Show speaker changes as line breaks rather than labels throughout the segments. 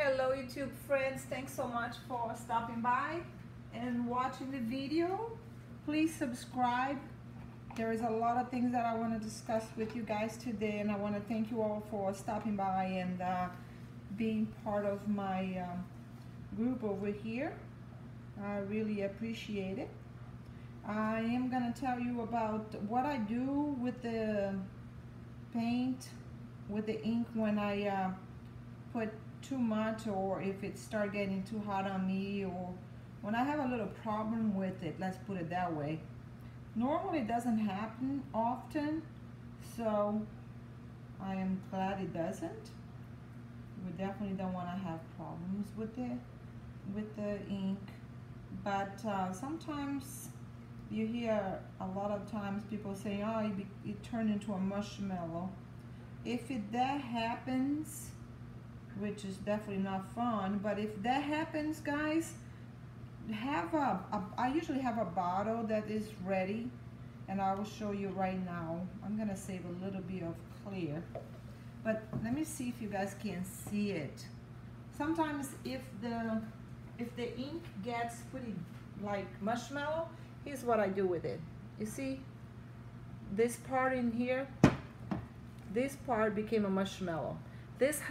Hello YouTube friends, thanks so much for stopping by and watching the video. Please subscribe. There is a lot of things that I want to discuss with you guys today, and I want to thank you all for stopping by and being part of my group over here. I really appreciate it. I am going to tell you about what I do with the paint, with the ink when I put too much, or if it start getting too hot on me, or when I have a little problem with it, let's put it that way. Normally it doesn't happen often, so I am glad it doesn't. We definitely don't want to have problems with the ink, but sometimes you hear a lot of times people saying, oh, it turned into a marshmallow. If that happens, which is definitely not fun, but if that happens, guys, I usually have a bottle that is ready, and I will show you right now. I'm gonna save a little bit of clear, but let me see if you guys can see it. Sometimes if the ink gets pretty like marshmallow, here's what I do with it. You see this part in here, this part became a marshmallow.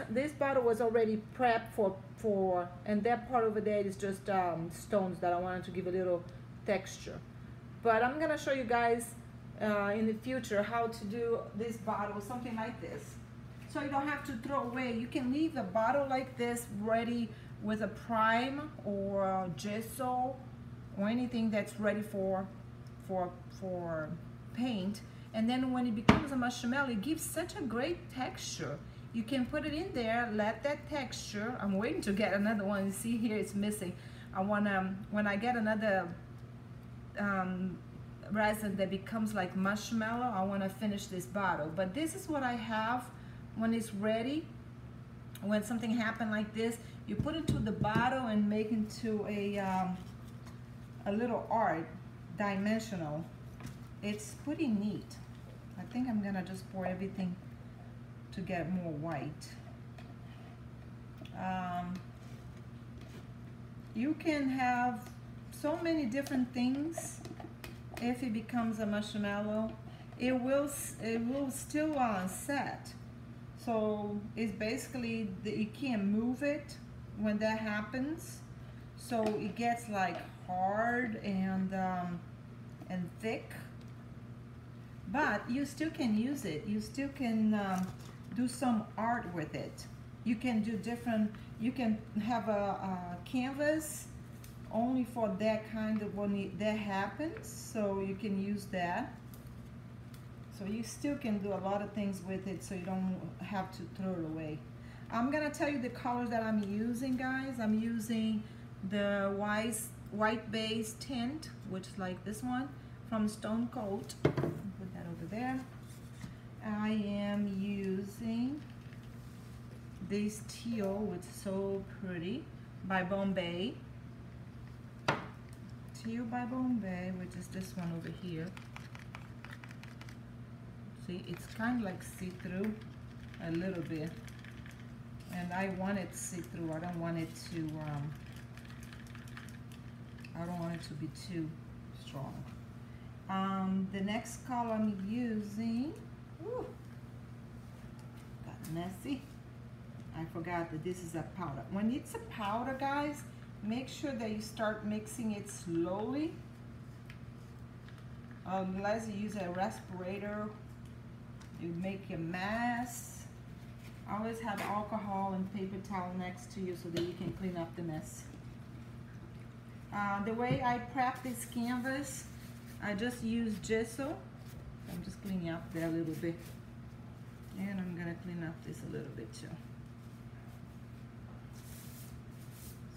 This bottle was already prepped for, and that part over there is just stones that I wanted to give a little texture. But I'm gonna show you guys in the future how to do this bottle, something like this. So you don't have to throw away. You can leave the bottle like this ready with a prime or a gesso or anything that's ready for paint. And then when it becomes a marshmallow, it gives such a great texture. You can put it in there, let that texture. I'm waiting to get another one. You see here it's missing. I wanna, when I get another resin that becomes like marshmallow, I wanna finish this bottle. But this is what I have when it's ready. When something happened like this, you put it to the bottle and make into a little art, dimensional. It's pretty neat. I think I'm gonna just pour everything to get more white. You can have so many different things. If it becomes a marshmallow, it will still set. So it's basically you can't move it when that happens. So it gets like hard and thick. But you still can use it. You still can do some art with it. You can do different, you can have a canvas only for that kind of when that happens, so you can use that. So you still can do a lot of things with it, so you don't have to throw it away. I'm gonna tell you the colors that I'm using, guys. I'm using the white base tint, which is like this one from Stone Coat. Put that over there. I am using this teal, which is so pretty, by Bombay. Teal by Bombay, which is this one over here. See, it's kind of like see-through a little bit, and I want it see-through. I don't want it to be too strong. The next color I'm using, ooh, got messy. I forgot that this is a powder. When it's a powder, guys, make sure that you start mixing it slowly. Unless you use a respirator, you make a mess. Always have alcohol and paper towel next to you so that you can clean up the mess. The way I prep this canvas, I just use gesso. I'm just cleaning up there a little bit. And I'm gonna clean up this a little bit too.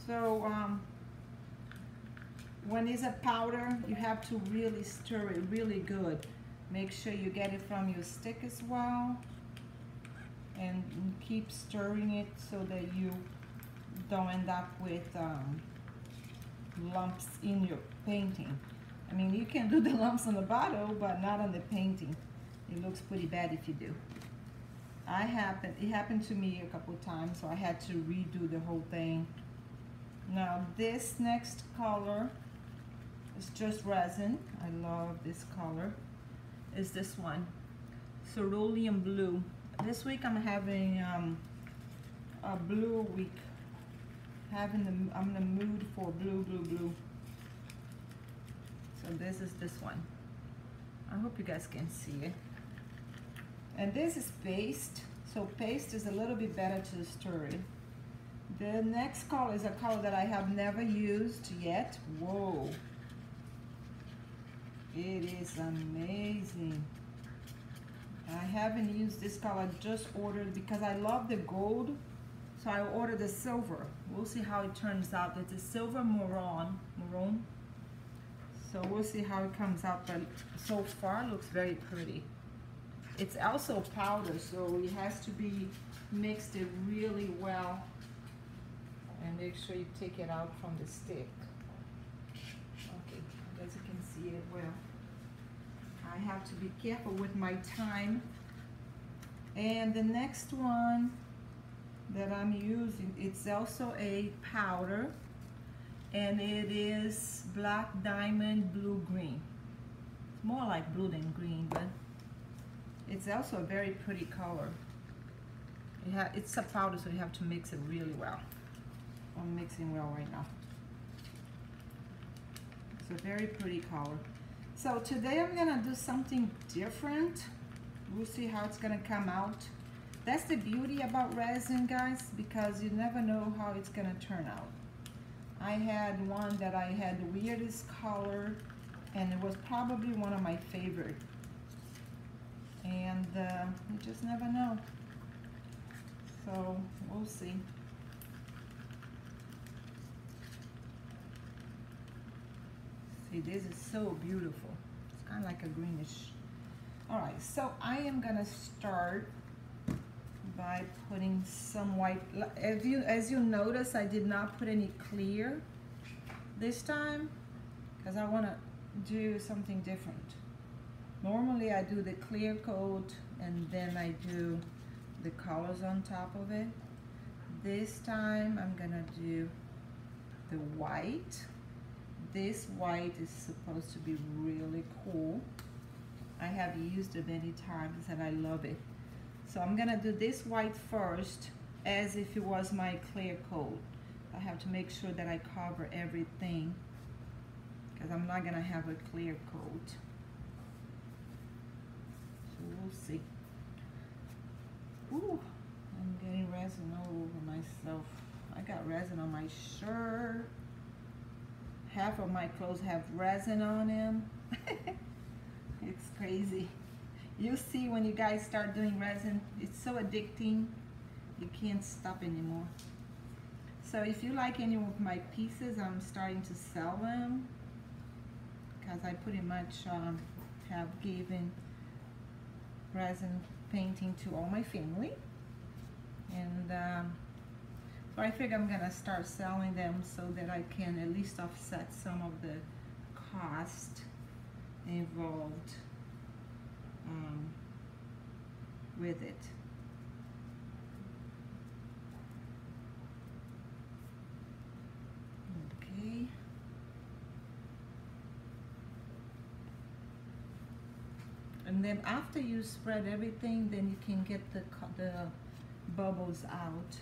So when it's a powder, you have to really stir it really good. Make sure you get it from your stick as well, and keep stirring it so that you don't end up with lumps in your painting. I mean, you can do the lumps on the bottle, but not on the painting. It looks pretty bad if you do. It happened to me a couple times, so I had to redo the whole thing. Now this next color is just resin. I love this color. Is this one, cerulean blue. This week I'm having a blue week. I'm in the mood for blue. So this is this one. I hope you guys can see it. And this is paste. So paste is a little bit better to stir it. The next color is a color that I have never used yet. Whoa. It is amazing. I haven't used this color, I just ordered because I love the gold. So I ordered the silver. We'll see how it turns out. It's a silver maroon. So we'll see how it comes out, but so far it looks very pretty. It's also powder, so it has to be mixed it really well. And make sure you take it out from the stick. Okay, as you can see it well. I have to be careful with my time. And the next one that I'm using, it's also a powder, and it is black diamond blue green. It's more like blue than green, but it's also a very pretty color. It's a powder, so you have to mix it really well. I'm mixing well right now. It's a very pretty color. So today I'm gonna do something different. We'll see how it's gonna come out. That's the beauty about resin, guys, because you never know how it's gonna turn out. I had one that I had the weirdest color, and it was probably one of my favorite. And you just never know. So we'll see. See, this is so beautiful. It's kind of like a greenish. All right, so I am gonna start by putting some white. As you notice, I did not put any clear this time because I want to do something different. Normally I do the clear coat and then I do the colors on top of it. This time I'm gonna do the white. This white is supposed to be really cool. I have used it many times and I love it. So I'm gonna do this white first as if it was my clear coat. I have to make sure that I cover everything because I'm not gonna have a clear coat. So we'll see. Ooh, I'm getting resin all over myself. I got resin on my shirt. Half of my clothes have resin on them. It's crazy. You see when you guys start doing resin, it's so addicting, you can't stop anymore. So if you like any of my pieces, I'm starting to sell them because I pretty much have given resin painting to all my family. And so I figure I'm gonna start selling them so that I can at least offset some of the cost involved with it. Okay. And then after you spread everything, then you can get the bubbles out.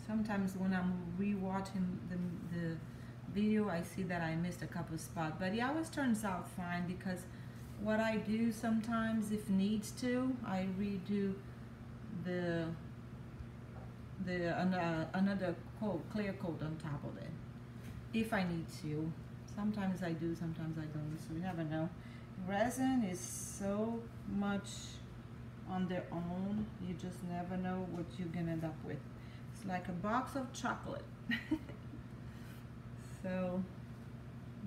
Sometimes when I'm rewatching the video, I see that I missed a couple spots, but it always turns out fine because what I do sometimes, if needs to, I redo another coat, clear coat on top of it, if I need to. Sometimes I do, sometimes I don't, so you never know. Resin is so much on their own, you just never know what you're gonna end up with. It's like a box of chocolate. So,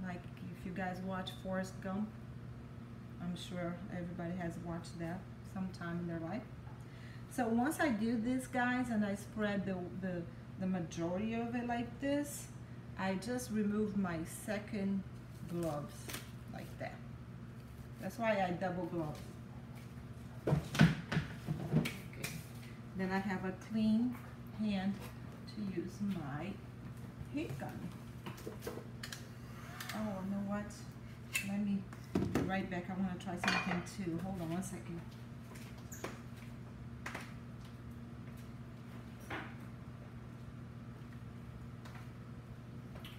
like if you guys watch Forrest Gump, I'm sure everybody has watched that sometime in their life. So once I do this, guys, and I spread the majority of it like this, I just remove my second gloves like that. That's why I double glove. Okay. Then I have a clean hand to use my heat gun. Oh, you know what? Let me be right back. I want to try something too. Hold on one second.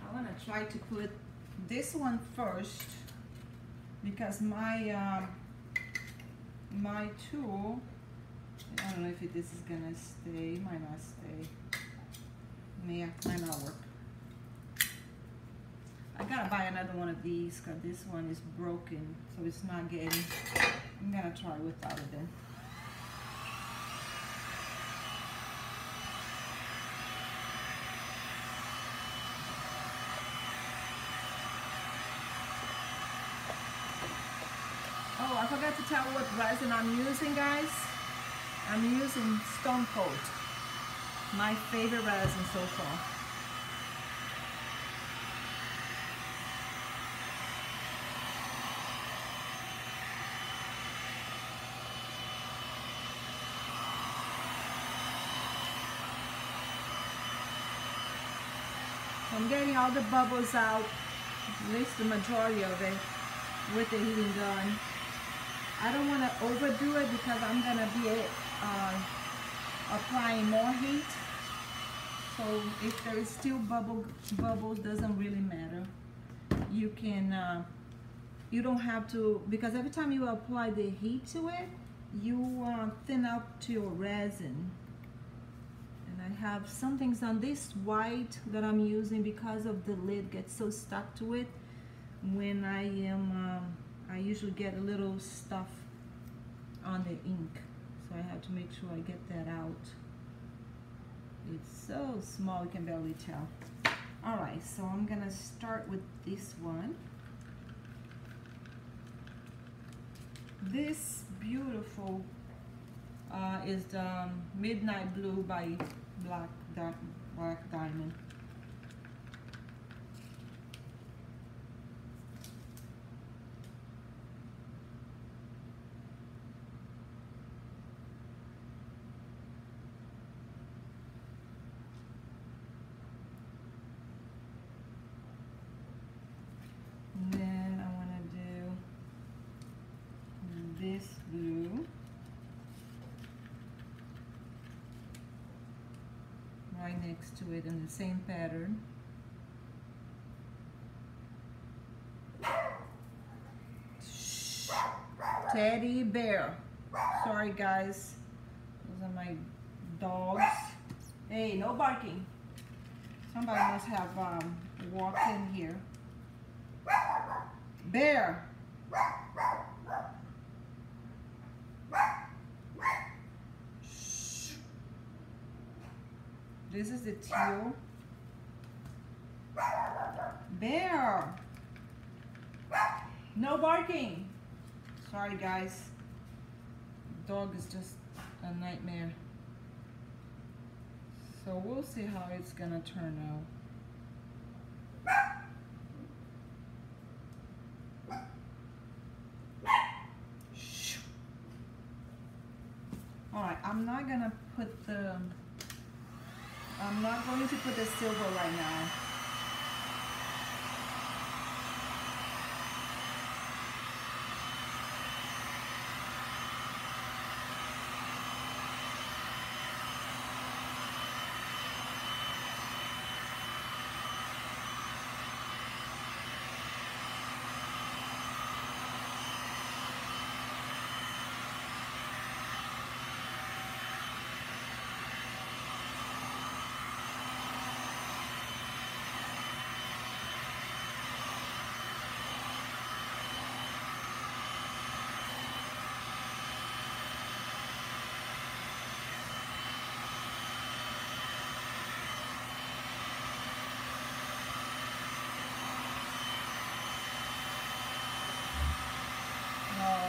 I want to try to put this one first because my my tool, I don't know if this is gonna stay. Might not stay. Might not work. I gotta buy another one of these because this one is broken, so it's not getting. I'm gonna try without it then. Oh, I forgot to tell what resin I'm using, guys. I'm using Stone Cold. My favorite resin so far. I'm getting all the bubbles out, at least the majority of it, with the heating gun. I don't want to overdo it because I'm going to be applying more heat. So if there is still bubbles, doesn't really matter. You can, you don't have to, because every time you apply the heat to it, you thin out to your resin. And I have some things on this white that I'm using because of the lid gets so stuck to it. When I am, I usually get a little stuff on the ink, so I have to make sure I get that out. It's so small you can barely tell. Alright, so I'm gonna start with this one. This beautiful is the Midnight Blue by Black Diamond. This blue right next to it in the same pattern. Teddy bear. Sorry guys, those are my dogs. Hey, no barking. Somebody must have walked in here. Bear. This is the teal. Bear. No barking. Sorry guys. Dog is just a nightmare. So we'll see how it's gonna turn out. Alright, I'm not going to put the silver right now.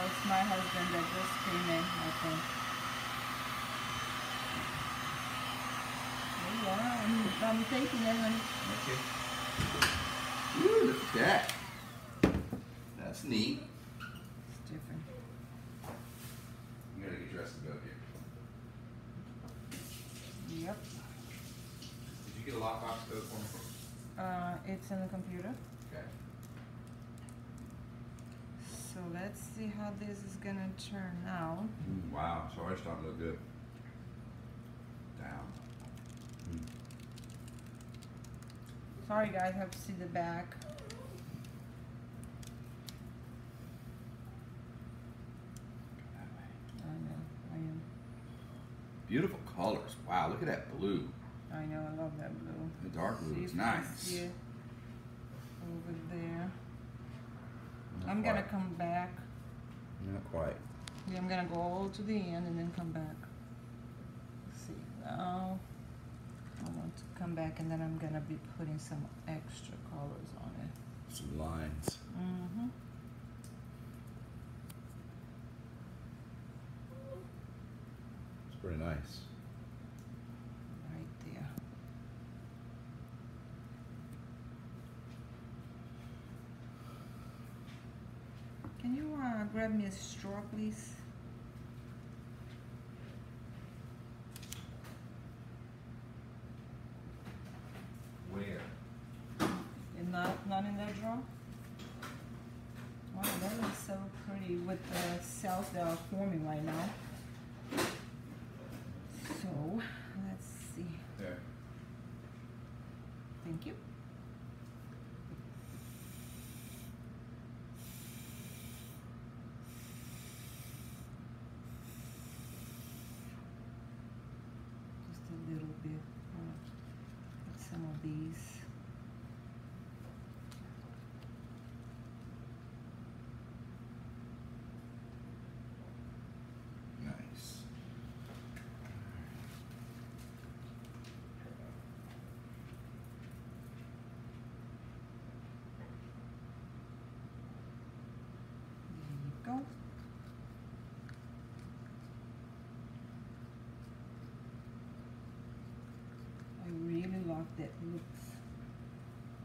It's my husband that just came in, I think. There you are. I'm taking it.
Okay. Ooh, look at that. That's neat.
It's different.
You gotta get dressed to go here.
Yep.
Did you get a lockbox code for me?
It's in the computer.
Okay.
So let's see how this is gonna turn out.
Wow, so it's starting to look good. Down.
Sorry guys, I have to see the back. I am.
Beautiful colors. Wow, look at that blue.
I know, I love that blue.
The dark blue
See
is
if you can
nice.
see it over there.
Not
I'm
quite.
gonna come back.
Not quite.
Yeah, I'm gonna go all to the end and then come back. Let's see, now I want to come back and then I'm gonna be putting some extra colors on it.
Some lines.
Mm-hmm.
It's pretty nice.
Right there. Can you grab me a straw, please?
Where?
And not in that drawer? Wow, that looks so pretty with the cells that are forming right now. So, let's see.
There.
Thank you. Just a little bit. Put some of these.
Nice.
There you go. I really love that looks.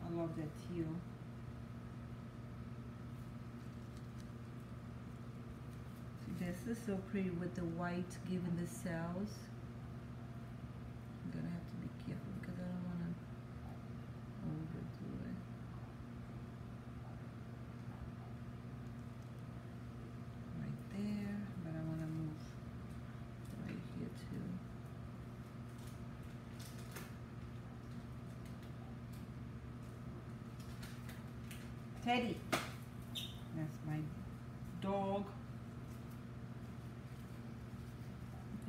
I love that teal. See, this is so pretty with the white giving the cells. I'm gonna have to be careful because I don't want to overdo it. Right there, but I want to move right here too. Teddy. That's my dog.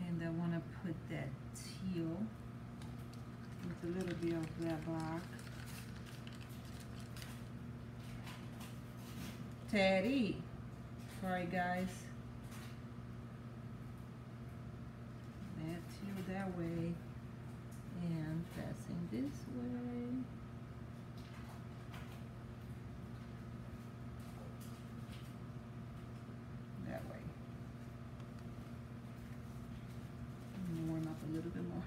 And I want to put that teal with a little bit of that black. Teddy. Sorry guys. That teal that way. And passing this way. That way. Warm up a little bit more.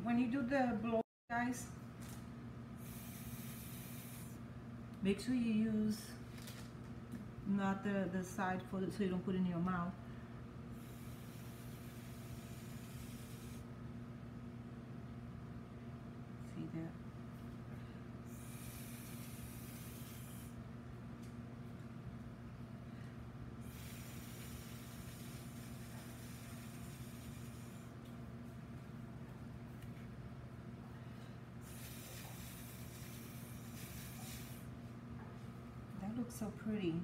When you do the blow, guys, make sure you use not the side for it so you don't put it in your mouth. See that? That looks so pretty.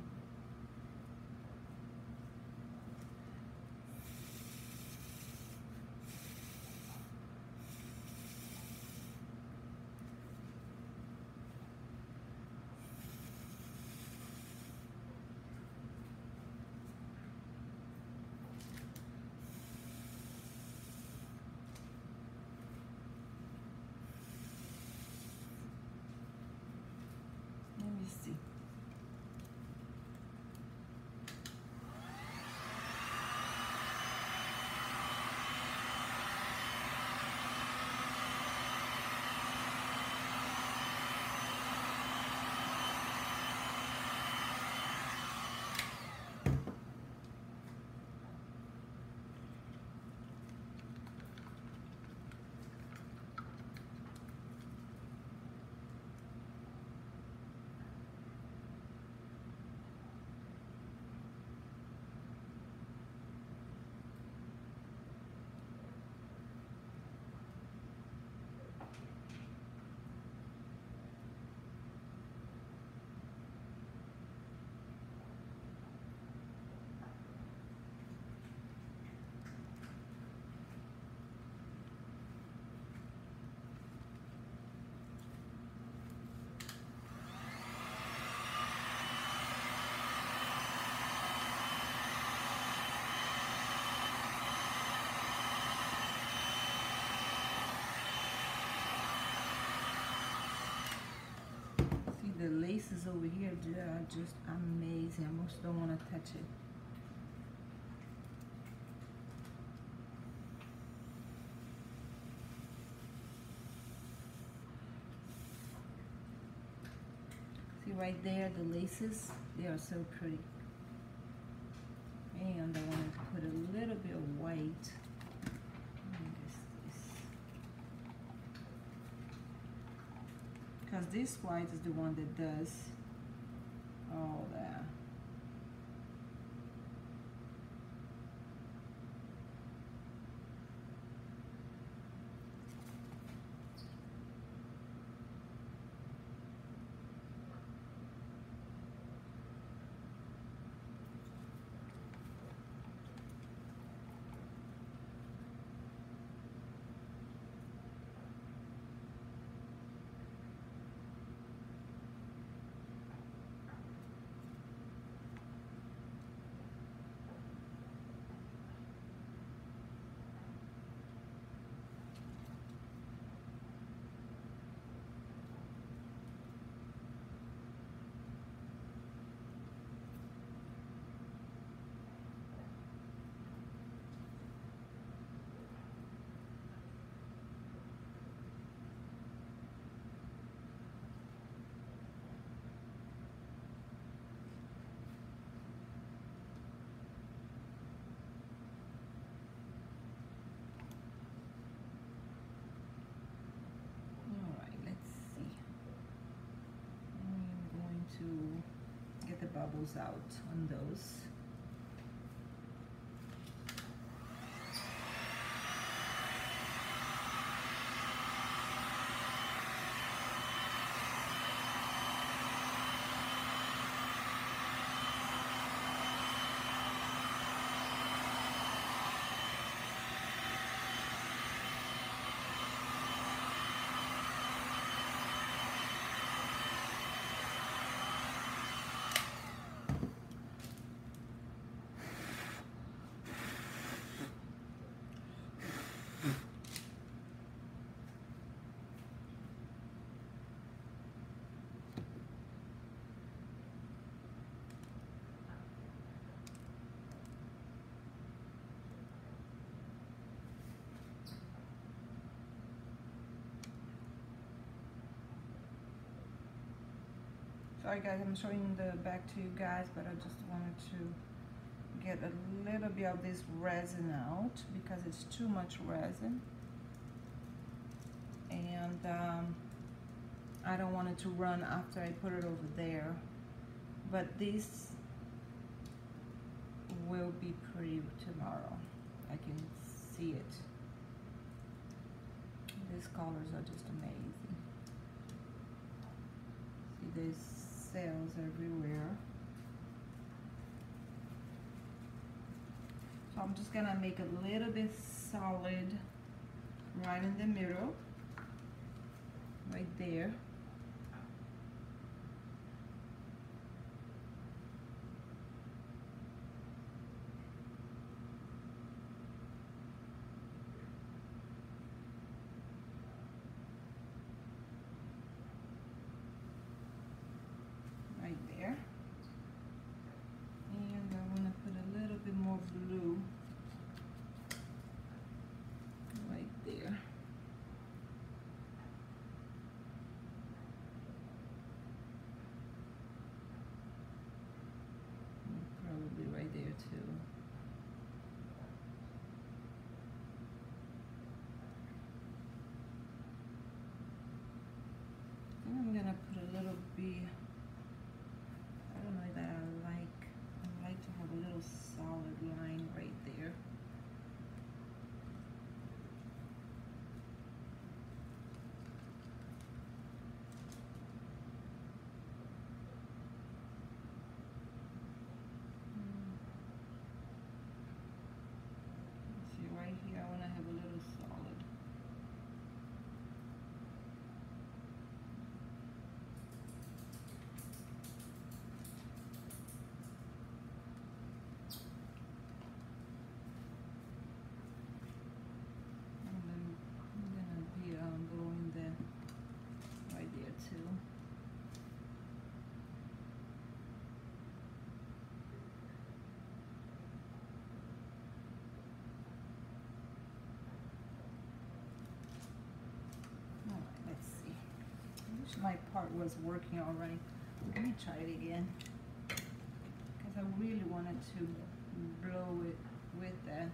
the laces over here, they are just amazing. I almost don't want to touch it. See right there, the laces, they are so pretty. And I want to put a little bit of white. Because this white is the one that does all that. To get the bubbles out on those. Sorry guys, I'm showing the back to you guys, but I just wanted to get a little bit of this resin out because it's too much resin. And I don't want it to run after I put it over there. But this will be pretty tomorrow. I can see it. These colors are just amazing. See, there's cells everywhere. So I'm just gonna make a little bit solid right in the middle, right there. Right there. And I want to put a little bit more blue right there. my part was working already. Let me try it again, because I really wanted to blow it with that.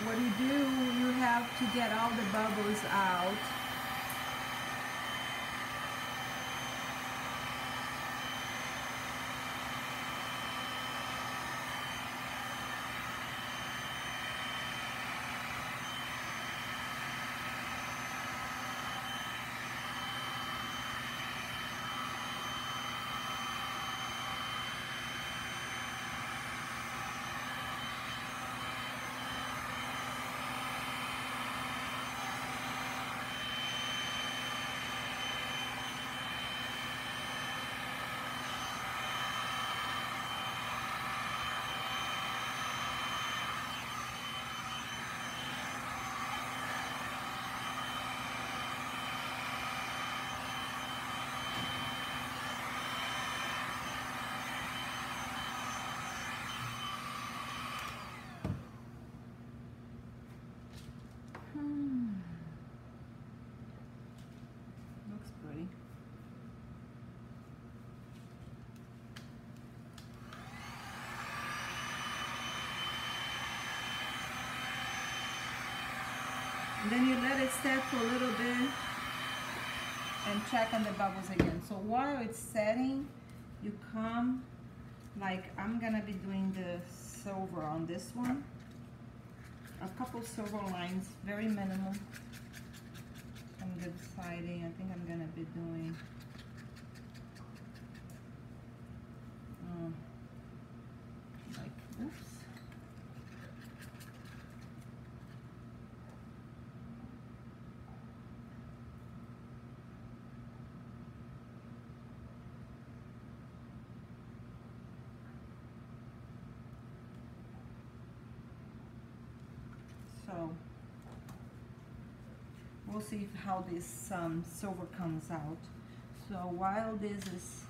What you do, you have to get all the bubbles out. Looks pretty. And then you let it set for a little bit and check on the bubbles again. So while it's setting, you come, like I'm gonna be doing the silver on this one. A couple silver lines, very minimal. On the siding, I think I'm gonna be doing like, oops. So we'll see how this silver comes out. So while this is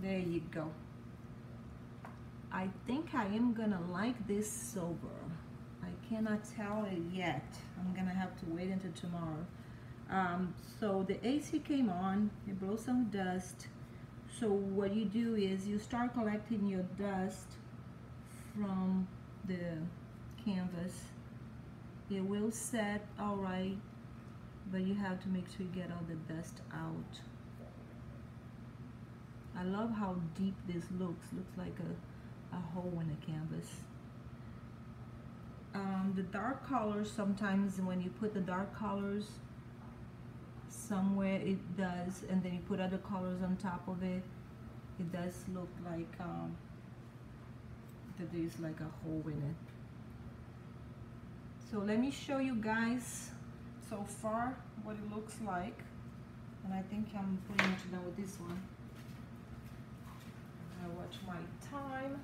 there you go. I think I am gonna like this silver. I cannot tell it yet. I'm gonna have to wait until tomorrow. So the AC came on, it blew some dust. So what you do is you start collecting your dust from the canvas. It will set all right, but you have to make sure you get all the dust out. I love how deep this looks like a hole in the canvas. The dark colors, sometimes when you put the dark colors somewhere, it does, and then you put other colors on top of it, it does look like that there's like a hole in it. So let me show you guys so far what it looks like, and I think I'm pretty much done with this one. I watch my time.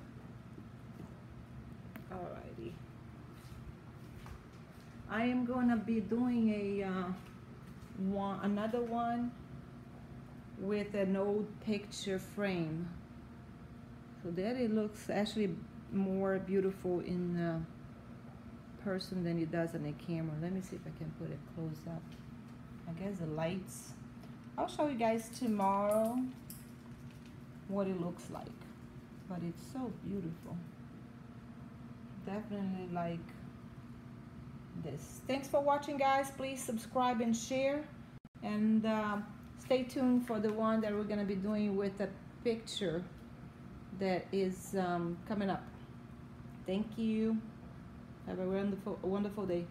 Alrighty. I am gonna be doing a another one with an old picture frame. So that it looks actually more beautiful in person than it does on the camera. Let me see if I can put it close up. I guess the lights. I'll show you guys tomorrow what it looks like. But it's so beautiful. Definitely like this. Thanks for watching, guys. Please subscribe and share. And stay tuned for the one that we're going to be doing with a picture that is coming up. Thank you. Have a wonderful day.